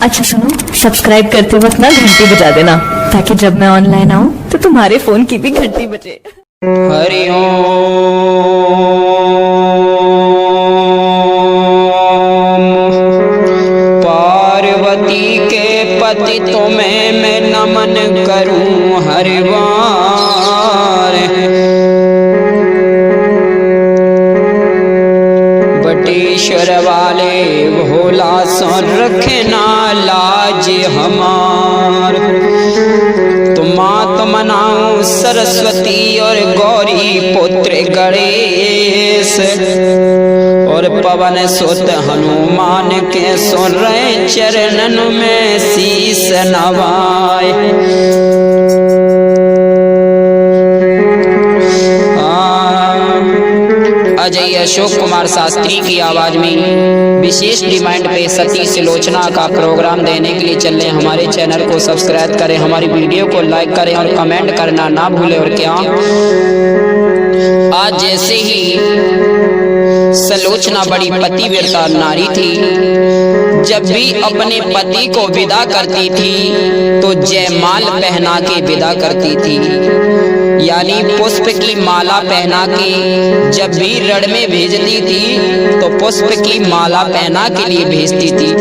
अच्छा सुनो, सब्सक्राइब करते वक्त ना घंटी बजा देना, ताकि जब मैं ऑनलाइन आऊँ तो तुम्हारे फोन की भी घंटी बजे। हरि ओम। पार्वती के पति तुम्हें मैं नमन करूं हर बार। बटेश्वर वाले भोला सुन रखना लाज हमार। तुम मात मनाऊं सरस्वती और गौरी पुत्र गणेश, और पवन सुत हनुमान के सुन रहे चरणन में शीस नवाए। अजय अशोक कुमार शास्त्री की आवाज में विशेष डिमांड पे सती सुलोचना का प्रोग्राम देने के लिए चल रहे। हमारे चैनल को सब्सक्राइब करें, हमारी वीडियो को लाइक करें और कमेंट करना ना भूलें। और क्या आज जैसे ही सुलोचना बड़ी पतिव्रता नारी थी, जब भी अपने पति को विदा करती थी तो जयमाल पहना के विदा करती थी, यानी पुष्प की माला पहना के जब भी रण में भेजती थी तो पुष्प की माला पहना के लिए भेजती थी।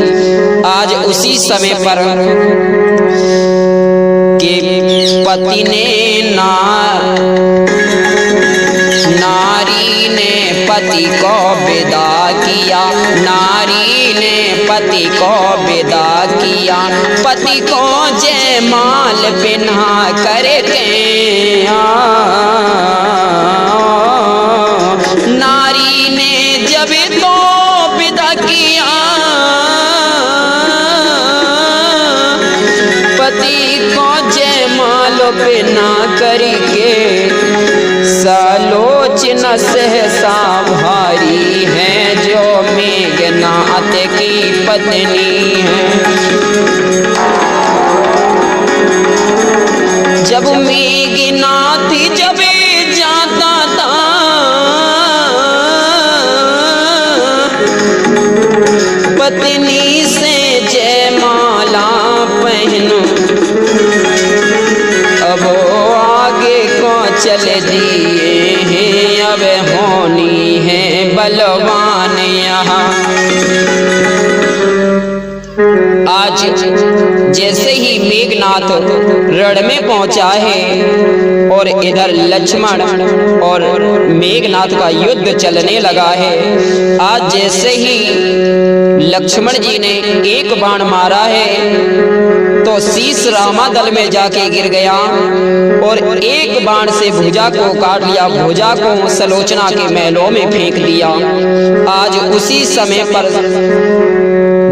आज उसी समय पर के पति ने नारी ने पति को विदा किया, नारी ने पति को विदा किया, पति को जयमाल पहना करके नारी ने जब तो विदा किया, पति को जयमाल पहना करके सलोचना सहसा भारी है जो मेघनाथ की पत्नी है। जब मेघनाथ जब जाता था पत्नी से जयमाला पहनो, अब आगे को चल दिए हैं, अब होनी है बलवान यहाँ। आज जैसे ही मेघनाथ रण में पहुंचा है और इधर लक्ष्मण और मेघनाथ का युद्ध चलने लगा है, आज जैसे ही लक्ष्मण जी ने एक बाण मारा है तो शीश रामादल में जाके गिर गया और एक बाण से भुजा को काट लिया, भुजा को सुलोचना के महलों में फेंक दिया। आज उसी समय पर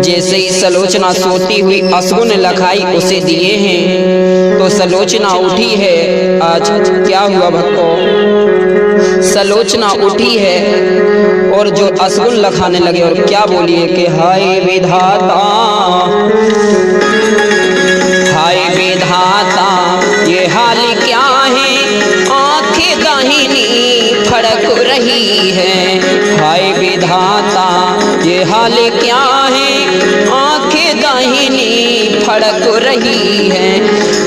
जैसे ही सुलोचना सोती हुई अश्रुन लखाई उसे दिए हैं तो सुलोचना उठी है। आज क्या हुआ भक्तों, सुलोचना उठी है और जो अश्रुन लखाने लगे और क्या बोलिए कि हाय विधाता, हाय विधाता ये हाल क्या है, आंखें दाहिनी फड़क रही है। हाय विधाता ये हाल क्या है, आंखें दाहिनी फड़क रही है।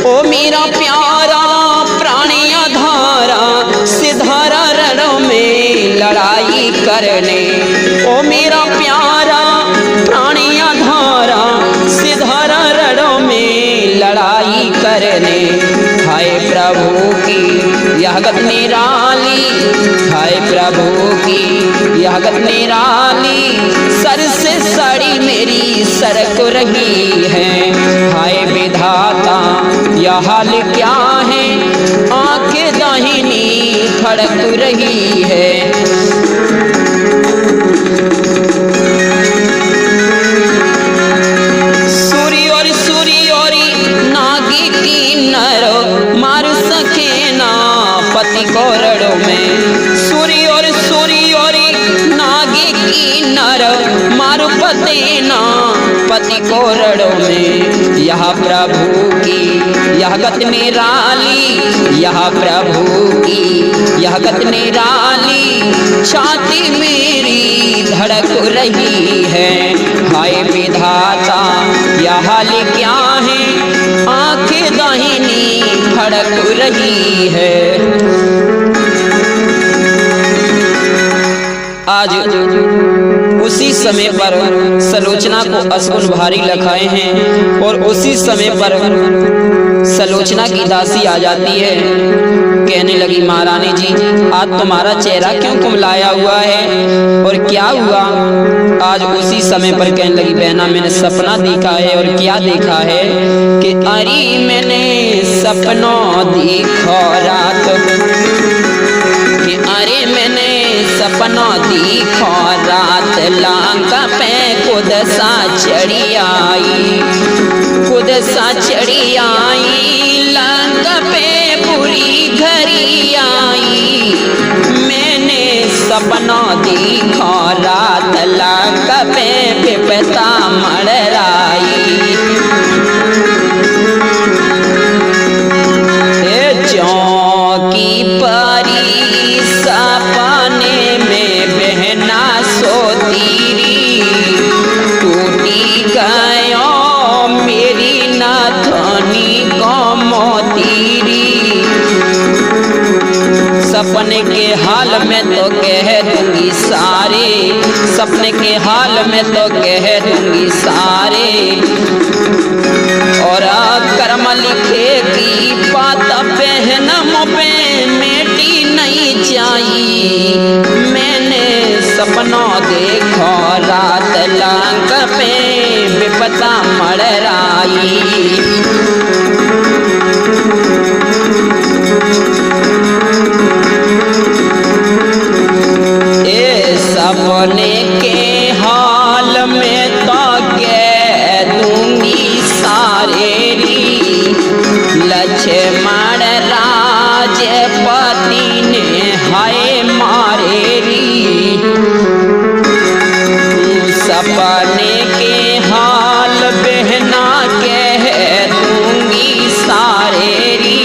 ओ मेरा प्यारा प्राणिया धारा सिधारा रणों में लड़ाई करने, ओ मेरा प्यारा प्राणिया धारा सिधारा रणों में लड़ाई करने। हाय प्रभु की यह गत निराली, हाय प्रभु की यह गत निराली, सर से साड़ी मेरी सरक रही है। हाय विधाता यह हाल क्या है, आंखें दाहिनी फड़क रही है। सूरी और नागी की नर मार सके ना पति को रणों में। सूरी और नागी की नर मार पते ना पति को रणों में। यह प्रभु की यह गत निराली, यह प्रभु की यह गत निराली, छाती मेरी धड़क रही है। हाय विधाता यह हाल क्या है, आंखें दाहिनी फड़क रही है। आज उसी समय पर सलोचना को अशकुन भारी लखाए हैं और उसी समय पर सलोचना की दासी आ जाती है। कहने लगी महारानी जी, आज तुम्हारा चेहरा क्यों कुमलाया हुआ है और क्या हुआ? आज उसी समय पर कहने लगी बहना मैंने सपना देखा है। और क्या देखा है कि अरे मैंने सपना देखा रात, कि अरे मैंने सपना देखा रात, लांका पे खुद सा चढ़ी आई, खुद सा चढ़ी आई, लांका पे पूरी घरी आई। मैंने सपना देखा रात, लांका पे विपता मड़राई। चौकी परी सपने में बहना सोतीरी, टूटी गयो मेरी नाथनी को मोतीरी। सपने के हाल में तो कह दूंगी सारे, सपने के हाल में तो कह दूंगी सारे, और कर्म लिखे की बात बहन पे मेटी नहीं चाहिए। मैंने सपना देखा रात, लांक पे विपता मड़राई। ए सपने के हाल में तो कह दूंगी सारे, लक्ष्मण राजपति ने हाय मारे री। सपने के हाल बहना कह दूंगी सारे री,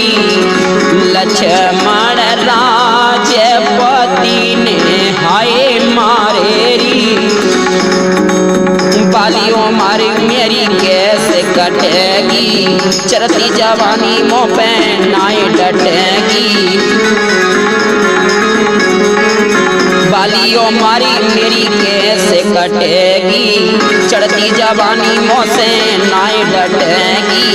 लक्ष्मण राजपति ने हाय मारे री। बालियों मारी मेरी कैसे कटेगी, चरती जवानी मोह पे नाई डटेगी। बालियों मारी मेरी कैसे कटेगी, चढ़ती जवानी मोह से नाई डटेगी।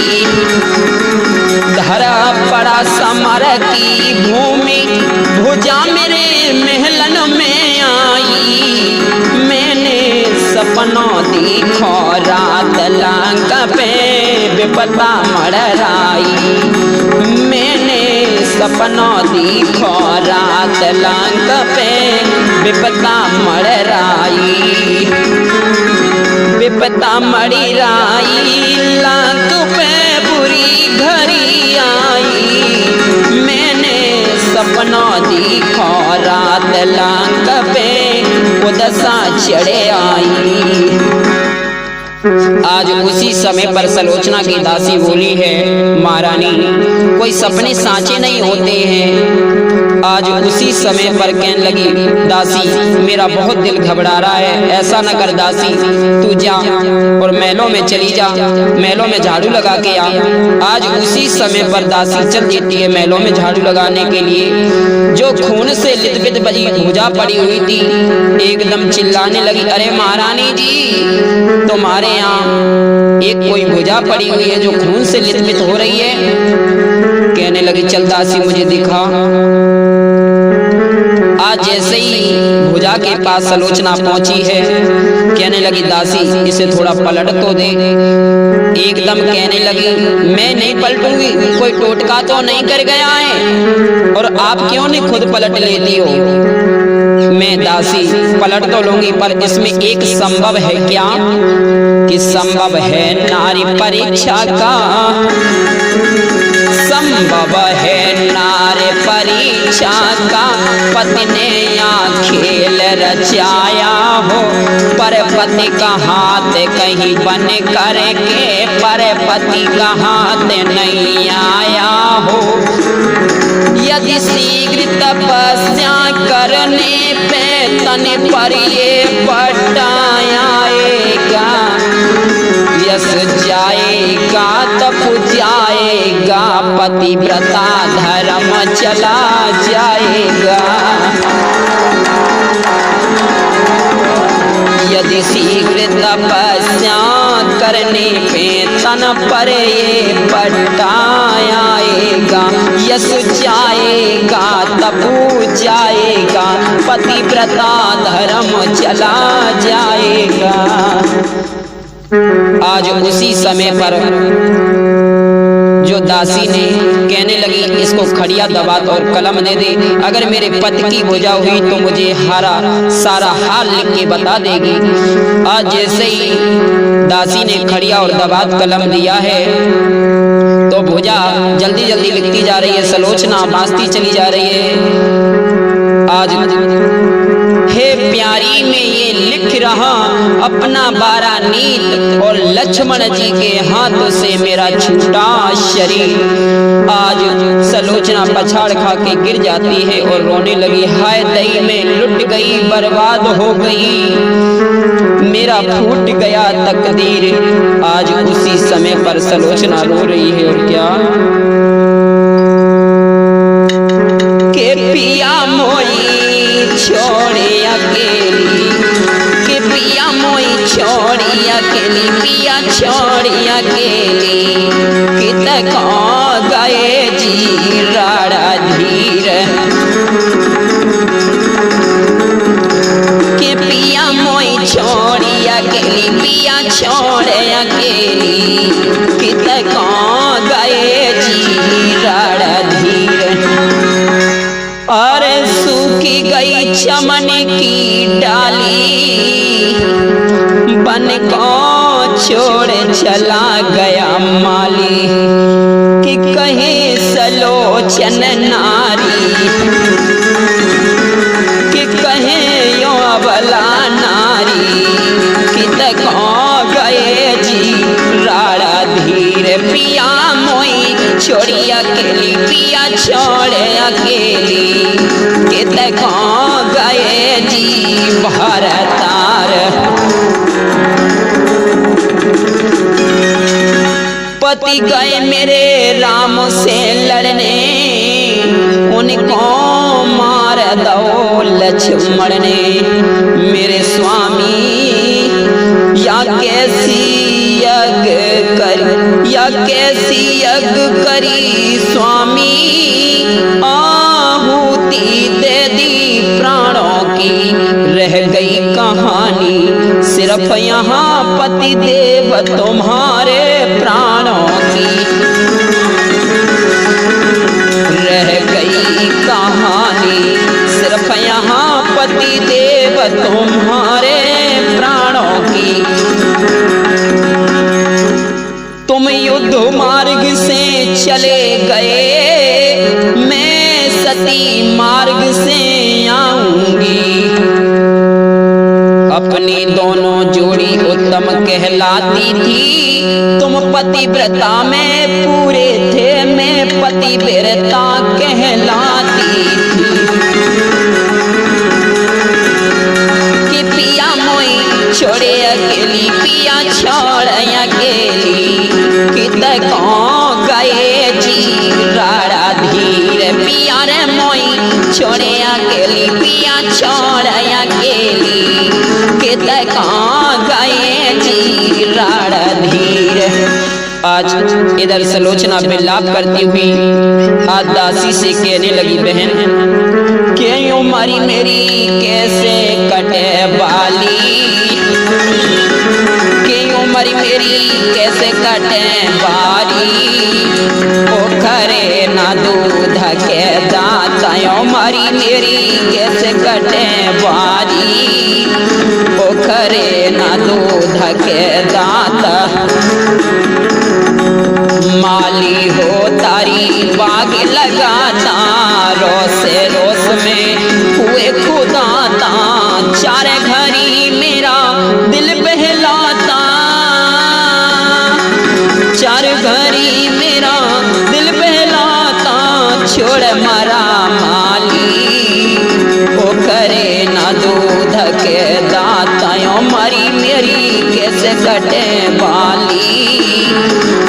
धरा पड़ा समर की भूमि, भुजा मेरे महलन में आई। मैंने सपना देखा रात, लांका पे विपता मड़राई। मैंने सपना देखा रात, लांका पे विपता मड़राई। विपता मड़राई, लांक पे बुरी घड़ी आई। मैंने सपना देखा रात, लांक पे खुद सा चढ़े आई। आज उसी समय पर सलोचना की दासी बोली है महारानी, कोई सपने साँचे नहीं होते हैं। आज उसी समय पर कहने लगी दासी, मेरा बहुत दिल घबरा रहा है, ऐसा न कर दासी, तू जा और महलों में चली जा, महलों में झाड़ू लगा के आ। आज उसी समय पर दासी चल देती है महलों में झाड़ू लगाने के लिए। जो खून से लितबित बजी भुजा पड़ी हुई थी, एकदम चिल्लाने लगी, अरे महारानी जी, तुम्हारे यहाँ एक कोई भुजा पड़ी हुई है जो खून से लितबित हो रही है। कहने लगी चल दासी मुझे दिखा। आज जैसे ही भुजा के पास सलोचना पहुंची है, कहने लगी दासी इसे थोड़ा पलट तो दे। एकदम कहने लगी मैं नहीं पलटूंगी, कोई टोटका तो नहीं कर गया है, और आप क्यों नहीं खुद पलट लेती हो? मैं दासी पलट तो लूंगी, पर इसमें एक संभव है क्या कि संभव है नारी परीक्षा का, संभव है नारी परीक्षा का। पति ने यहाँ खेल रचाया हो, पर पति का हाथ कहीं बन करके पर पति का हाथ नहीं आया हो। यदि शीघ्र तपस्या करने पे तन पर ये पटाएगा, यश जाए पतिव्रता धर्म चला जाएगा। यदि शीघ्र तपस्या करने पे तन पर ये पट्टा आएगा। यश जाएगा तपू जाएगा, पतिव्रता धर्म चला जाएगा। आज उसी समय पर जो दासी ने कहने लगी, इसको खड़िया दबात और कलम दे दे, अगर मेरे पति की भुजा हुई तो मुझे सारा हाल लिख के बता देगी। आज जैसे ही दासी ने खड़िया और दबात कलम दिया है तो भुजा जल्दी जल्दी लिखती जा रही है, सलोचना बांसती चली जा रही है। आज हे प्यारी में ये लिख रहा अपना बारानीत और लक्ष्मण जी के हाथों से मेरा छूटा शरीर। आज सलोचना पछाड़ खा के गिर जाती है और रोने लगी, हाय दई में लुट गई, बर्बाद हो गई, मेरा फूट गया तकदीर। आज उसी समय पर सलोचना रो रही है। और क्या के पिया मोई छोड़े अकेली, के पिया मोई छोड़ी अकेली, पिया छोड़ी अकेली, कित गए जी राड़ा धीर। के पिया मोई छोड़ी अकेली, पिया छोड़े अकेली, कित गए जी राड़ा धीर। अरे सूखी गई चमन की डाली, बन को छोड़ चला गया माली, कि कहे सलोचन नारी, कि कहे यो अबला नारी, कि तको गए जी राड़ा धीर। पिया मोई छोड़ी अकेली, पिया छोड़े अकेली, कि तको गए जी भरतार। पति गए मेरे राम से लड़ने, उनको मार दो लक्ष्मण ने। मेरे स्वामी या कैसी यज्ञ करी, या कैसी यज्ञ करी स्वामी, आहुति दे दी प्राणों की, रह गई कहानी सिर्फ यहाँ पति देव तुम्हारे प्राणों की। रह गई कहानी सिर्फ यहाँ पति देव तुम्हारे प्राणों की। तुम युद्ध मार्ग से चले गए, मैं सती मार्ग से आऊंगी। अपनी दोनों जोड़ी उत्तम कहलाती थी, तुम पतिव्रता में पूरे थे, मैं पतिव्रता कहलाती थी। कि पिया मोई छोड़े अकेली, पिया छोड़ अकेली, कि तको गए जी राड़ा धीर। पिया रे मोई छोड़े अकेली, पिया छोड़ अकेली, कि तको गए जी राड़ा धीर। आज इधर सलोचना विलाप करती हुई आज दासी से कहने लगी, बहन क्यों मारी मेरी कैसे कटे बाली, क्यों मारी मेरी कैसे कटे बाली, पोखरे ना दूध के दाता, मारी मेरी कैसे कटे बाली, पोखरे ना दूध के दाता। माली हो तारी बाग लगाता, रोसे रोस में हुए खुदाता, चार घड़ी मेरा दिल बहलाता, चार घड़ी मेरा दिल बहलाता, छोड़ मरा माली, ओ करे ना दूध के दाता, यो मरी मेरी कैसे कटे बाली,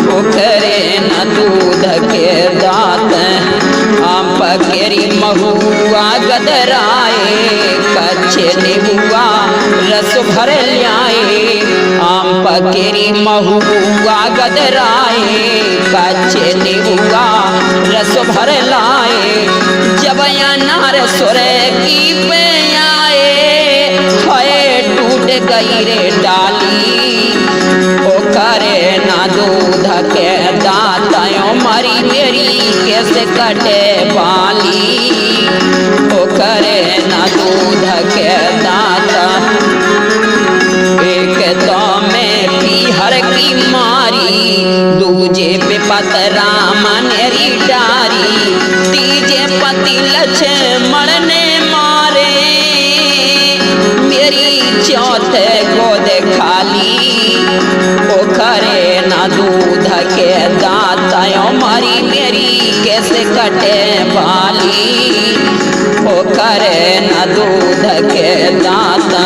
ओ करे ना दूध के दाता। गदराए, कच्चे नीबुआ रस भर ल्याए, आम पकेरी महुआ गदराए, कच्चे नीबुआ रस भर लाए, जब अनार सुरे की पे आए, हाय टूट गई रे डाली, ओ करे ना दूध के दातायों मरी मेरी कैसे कटे बाली, ओ करे ना दूध के दाता, एक तो में पीहर की मारी, दूजे पे पतरा मनेरी डारी, तीजे पति लक्ष्मण ने मारे, मेरी चौथे गोद खाली, ओ करे ना दूध के दातायों मारी मेरी कैसे कटे बाली, ओ करे ना दूध के दाता,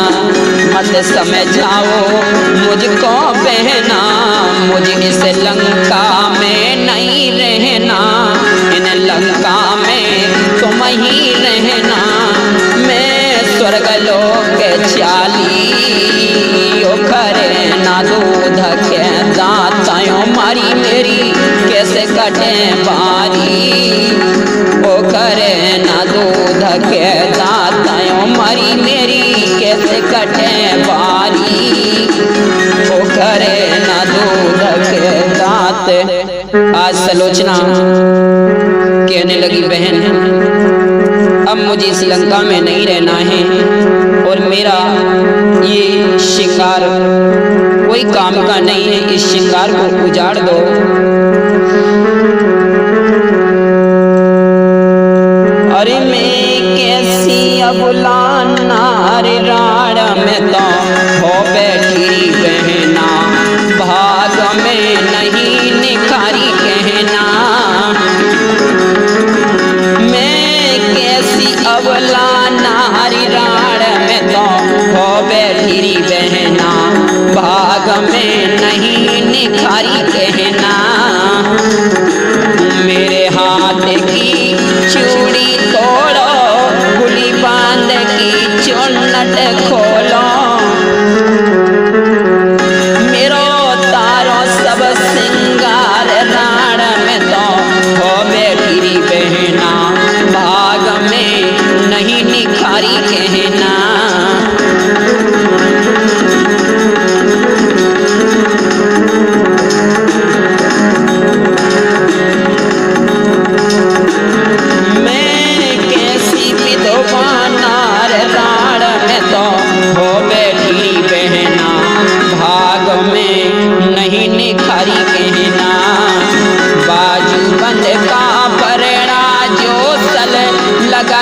मत समझाओ मुझको बहना, मुझे इस लंका में नहीं रहना, इन लंका में तुम ही रहना, मैं स्वर्ग लोक चाली, ओ करे ना दूध के दातायों मारी मेरी कैसे कटे बारी, ओ करे ना दूध के दातायों मारी मेरी कैसे कटे बारी, ओ करे ना दूध के दात। आज सलोचना कहने लगी, बहन अब मुझे इस लंका में नहीं रहना है और मेरा ये शिकार कोई काम का नहीं है, इस शिकार को उजाड़ दो। अरे मैं कैसी अबला नार राड़ में तो हो बैठी बहना, भाग में नहीं निखारी कहना, मैं कैसी अबला नारी राड़ में तो हो बैठी बहना, भाग में नहीं निखारी कहना, मेरे हाथ की चूड़ी तोड़ो, गुली बांध की चुन्नट खोलो, मेरो तारो सब सिंगार राड़ में तो हो बैठी बहना, भाग में नहीं निखारी कहना,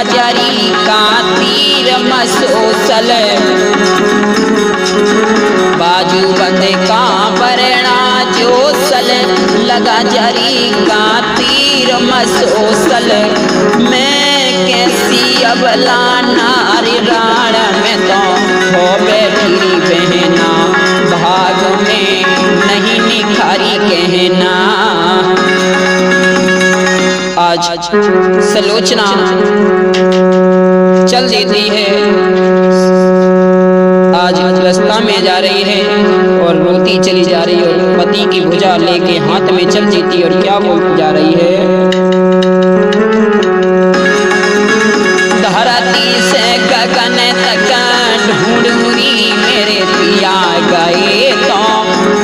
जरी का तीर मसोसल, बाजू बंद का बरना जोसल, लगा जरी का तीर मसोसल, मैं कैसी अबला नारी राड़ में तो हो बैठी बहना, भाग में नहीं निखारी कहना। आज सलोचना चल देती है, आज रास्ता में जा रही है और रोती चली जा रही है और पति की भुजा लेके हाथ में चल देती और क्या बोलती जा रही है, धरती से गगन तक ढूंढूरी मेरे पिया गए तो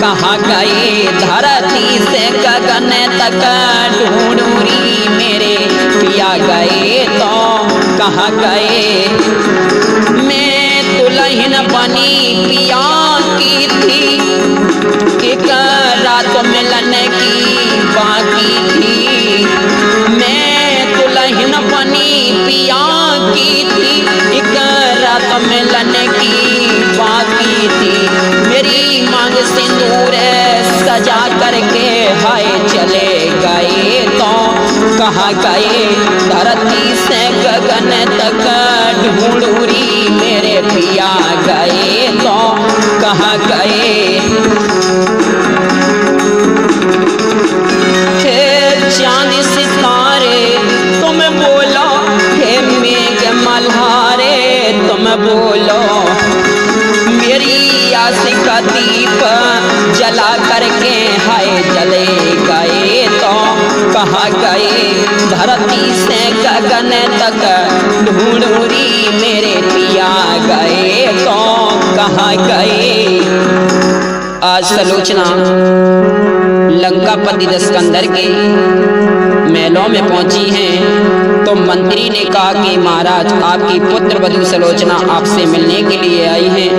कहाँ गए, धरती से गगन तक ढूंढूरी मेरे पिया गए तो कहाँ गए, मैं दुल्हन बनी पिया की थी, एक रात मिलने की बाकी थी, मैं दुल्हन बनी पिया की थी, एक रात मिलने की बाकी थी, मेरी मांग सिंदूर सजा करके हाय चले गए तो कहाँ गए, धरती से गगन तक ढूंढूरी मेरे पिया गए तो कहाँ गए, हे चांद सितारे तुम बोलो, हे मेघ धरती से गगन तक ढूंढूरी मेरे पिया गए तो कहाँ गए। आज सलोचना लंकापति दशकंदर के महलों में पहुंची हैं तो मंत्री ने कहा कि महाराज आपकी पुत्र वधू सलोचना आपसे मिलने के लिए आई हैं।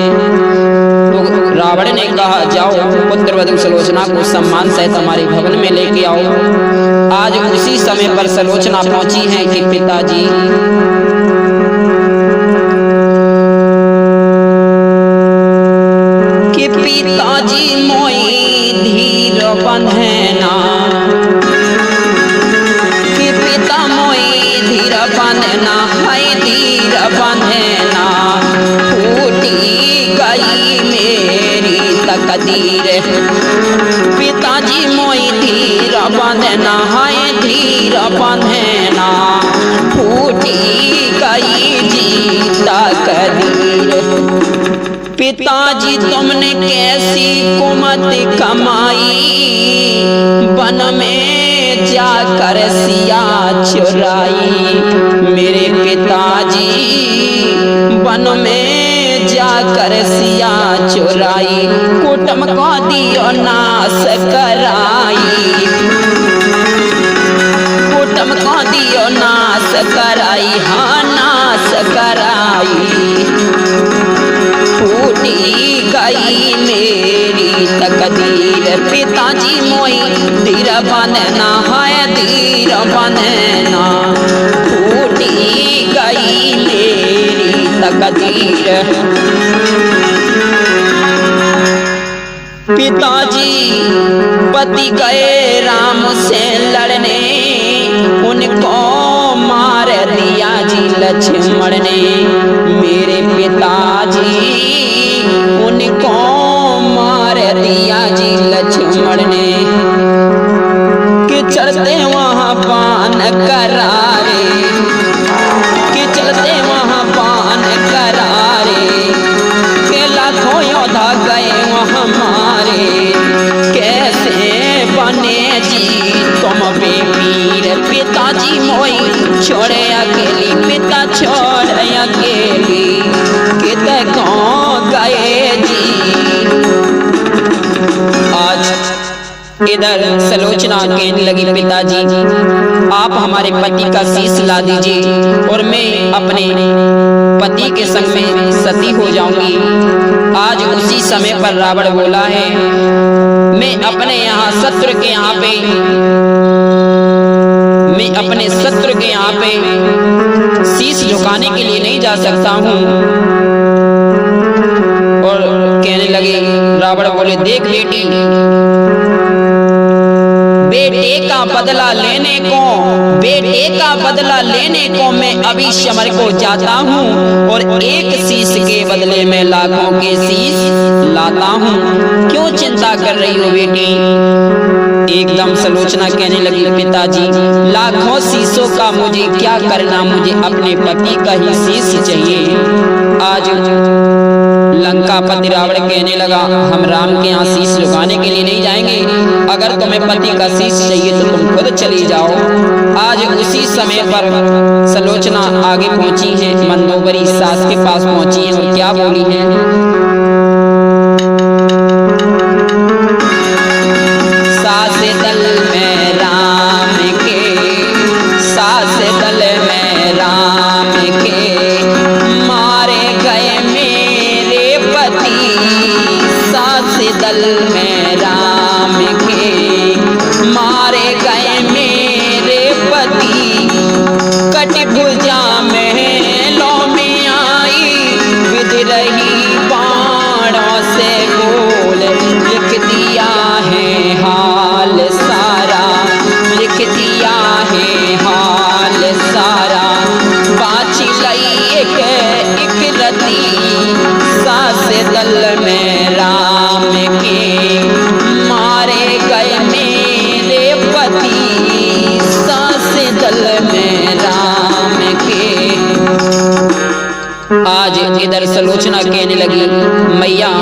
तो रावण ने कहा जाओ पुत्र वधू सलोचना को सम्मान सहित हमारे भवन में लेके आओ। आज उसी समय पर सलोचना पहुंची है कि पिताजी मोई धीर बंधना कि पिता मोई धीर बंधना है धीर बंधना फूटी गई मेरी तकदीर। पिताजी मोई धीर बंधना है धीर बंधना फूटी गई जी तकदीर। पिताजी तुमने कैसी कुमत कमाई वन में जाकर सिया चुराई। मेरे पिताजी वन में जाकर सिया चुराई कुटुंब को दियो नाश कराई। कुटुंब को दियो नाश कराई हाँ नाश कराई। फूटी गई मेरी तकदीर। पिताजी मोई धीर बंधना है धीर बंधना फूटी गई मेरी तकदीर। पिताजी पति गए राम से लड़ने उनको मार दिया जी लक्ष्मण ने। मेरे पिताजी उनको मार दिया जी लक्ष्मण ने कि चलते वहां पान करारे कि चलते वहां पान करारे के लाखों योद्धा गए वहां मारे। कैसे बने जी तुम बेपीर। पिताजी मोई छोड़े अकेली पिता छोड़े अकेली कित कौन गए जी। आज इधर सलोचना कहने लगी पिताजी आप हमारे पति का शीश ला दीजिए और मैं अपने पति के संग में सती हो जाऊंगी। आज उसी समय पर रावण बोला है मैं अपने यहाँ शत्रु के यहाँ पे मैं अपने शत्रु के यहाँ पे शीश झुकाने के लिए नहीं जा सकता हूँ। और कहने लगे रावण बोले देख बेटी बेटे का बदला लेने को मैं अभी समर को जाता हूँ और एक शीश के बदले में लाखों के शीश लाता हूँ। क्यों चिंता कर रही हो बेटी। एकदम सलोचना कहने लगी पिताजी लाखों शीशों का मुझे क्या करना मुझे अपने पति का ही शीश चाहिए। आज लंकापति रावण कहने लगा हम राम के यहाँ शीश झुकाने के लिए नहीं जाएंगे। अगर तुम्हें पति का शीश चाहिए तो तुम खुद चली जाओ। आज उसी समय पर सलोचना आगे पहुंची है मंदोदरी सास के पास पहुंची है और क्या बोली है। सास दल में राम के सास दल में राम के मारे गए मेरे पति। सास दल में राम के मारे गए मेरे पति। कट भुजा महलों में आई विध रही बाणों से बोल। लिख दिया है हाल सारा लिख दिया है हाल सारा। बाची लई एक रती सास दल में राम के मारे गए मेरे पति। सास दल में राम के। आज इधर सलोचना कहने लगी मैया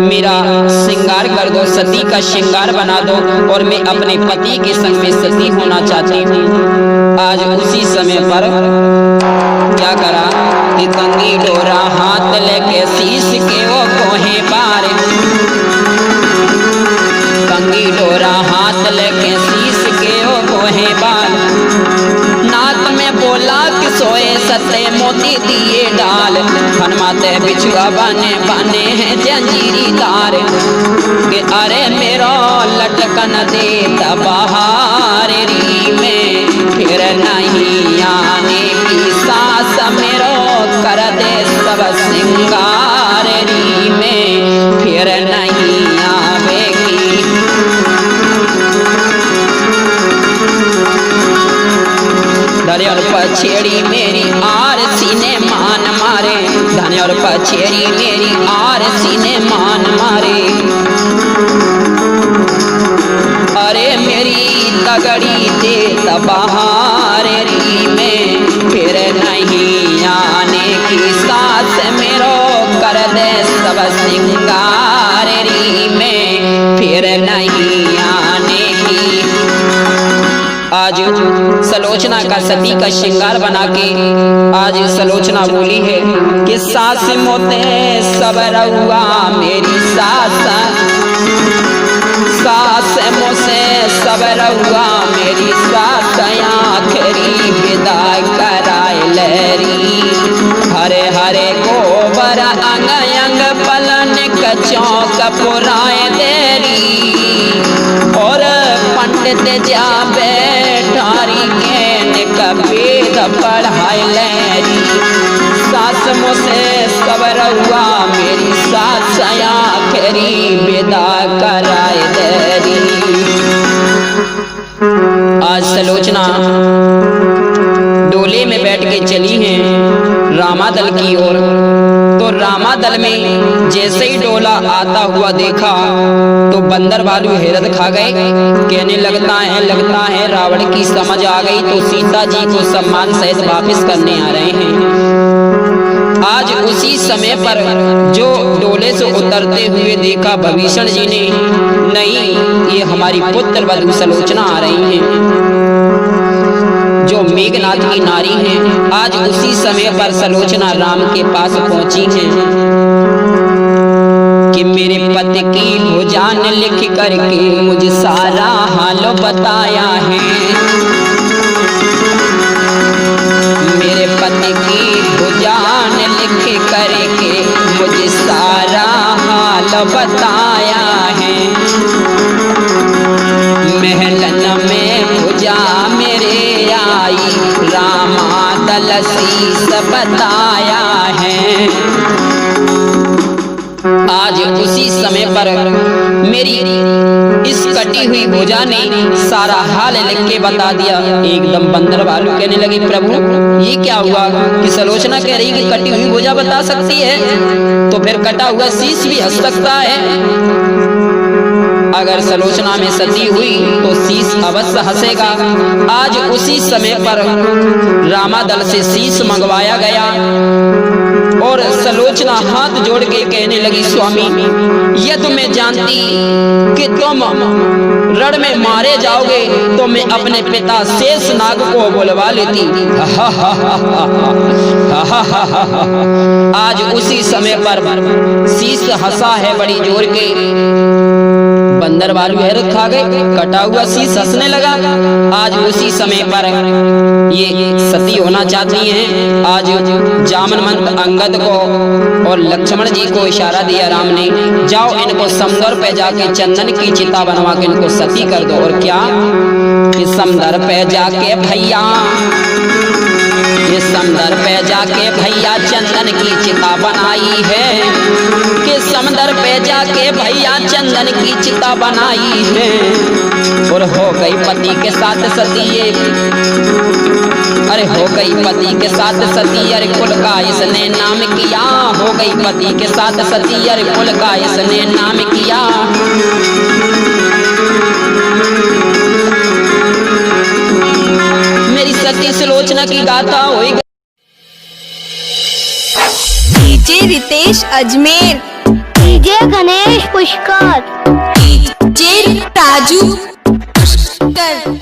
मेरा श्रृंगार श्रृंगार कर दो, सती का श्रृंगार बना दो और मैं अपने पति के संग में सती होना चाहती हूँ। आज उसी समय पर क्या करा कि कंगी डोरा हाथ लेके शीश के वो कोहे पार, कंगी डोरा हाथ लेके शीश के वो कोहे पार, नाक में बोला कि सोए सत्ते मोती दिए डाल, हनुमाते बिछुआ बने बने हैं जंजीरी तार, कि अरे मेरो लटकन दे बहार री में फिर नहीं आने की सास, मेरो कर दे सब सिंगार री में फिर नहीं आवेगी। धन्य और पछेड़ी मेरी आर सीने मान मारे, धन्य और पछेड़ी मेरी आर सीने मान मारे, अरे मेरी तगड़ी दे बहार री में फिर नहीं आने की सास, मेरो कर दे सब सिंगार री में फिर नहीं आने की। आज सलोचना का सती का श्रृंगार बना के आज सलोचना बोली है कि सास मोते सब रहुआ मेरी सास, सास मोसे सब रहुआ मेरी सास, आखिरी विदाई कराए लहरी, हरे हरे गोबर अंग अंग पलन कचौक पुराए देरी, और पंडित जा बैठारी के वेद पढ़ाए लहरी, सास मोसे सब रहुआ मेरी सास, आखिरी विदा कराए देरी। आज सलोचना डोले में बैठ के चली हैं रामादल की ओर, तो रामादल में जैसे ही डोला आता हुआ देखा तो बंदर भालू हैरत खा गए, कहने लगता है रावण की समझ आ गई, तो सीता जी को सम्मान सहित वापस करने आ रहे हैं। आज उसी समय पर जो डोले से उतरते हुए देखा भीषण जी ने, नहीं ये हमारी पुत्र वधू सलोचना आ रही हैं, जो मेघनाथ की नारी हैं। आज उसी समय पर सलोचना राम के पास पहुंची हैं कि मेरे पति की भुजान लिख करके मुझे सारा हाल बताया है, मेरे पति की भुजान लिख करके मुझे सारा हाल बताया है, महलन में भुजा मेरे आई रामादल शीस बताया है। आज उसी समय पर मेरी इस कटी हुई भुजा ने सारा हाल लिख के बता दिया। एकदम बंदर भालू कहने लगी, प्रभु ये क्या हुआ कि सलोचना कह रही कि कटी हुई भुजा बता सकती है, तो फिर कटा हुआ शीश भी हंस सकता है। अगर सलोचना में सती हुई तो शीश अवश्य हंसेगा। आज उसी समय पर रामादल से शीश मंगवाया गया और सलोचना हाथ जोड़ के कहने लगी, स्वामी यदि मैं जानती कि तुम रण में मारे जाओगे तो मैं अपने पिता शेषनाग को बुलवा लेती। आज उसी समय पर शीश हंसा है बड़ी जोर के। बंदर भालू हैरत खा गए, कटा हुआ शीश हंसने लगा। आज उसी समय पर ये सती होना चाहती हैं। आज जामनवंत अंगद को और लक्ष्मण जी को इशारा दिया राम ने, जाओ इनको समुद्र पे जाके चंदन की चिता बनवा के इनको सती कर दो। और क्या कि समुद्र पे जाके भैया, ये समुद्र पे जाके भैया चंदन की चिता बनाई है, कि समुद्र पे जाके भैया चंदन की चिता बनाई है। और हो गई पति के साथ सती, ये अरे हो गई पति के साथ सती, अरे कुल का इसने नाम किया। हो गई पति के साथ सती, अरे कुल का इसने नाम किया। मेरी सती सलोचना की गाथा होई। DJ Ritesh Ajmer, DJ Ganesh Pushkar. राजू कर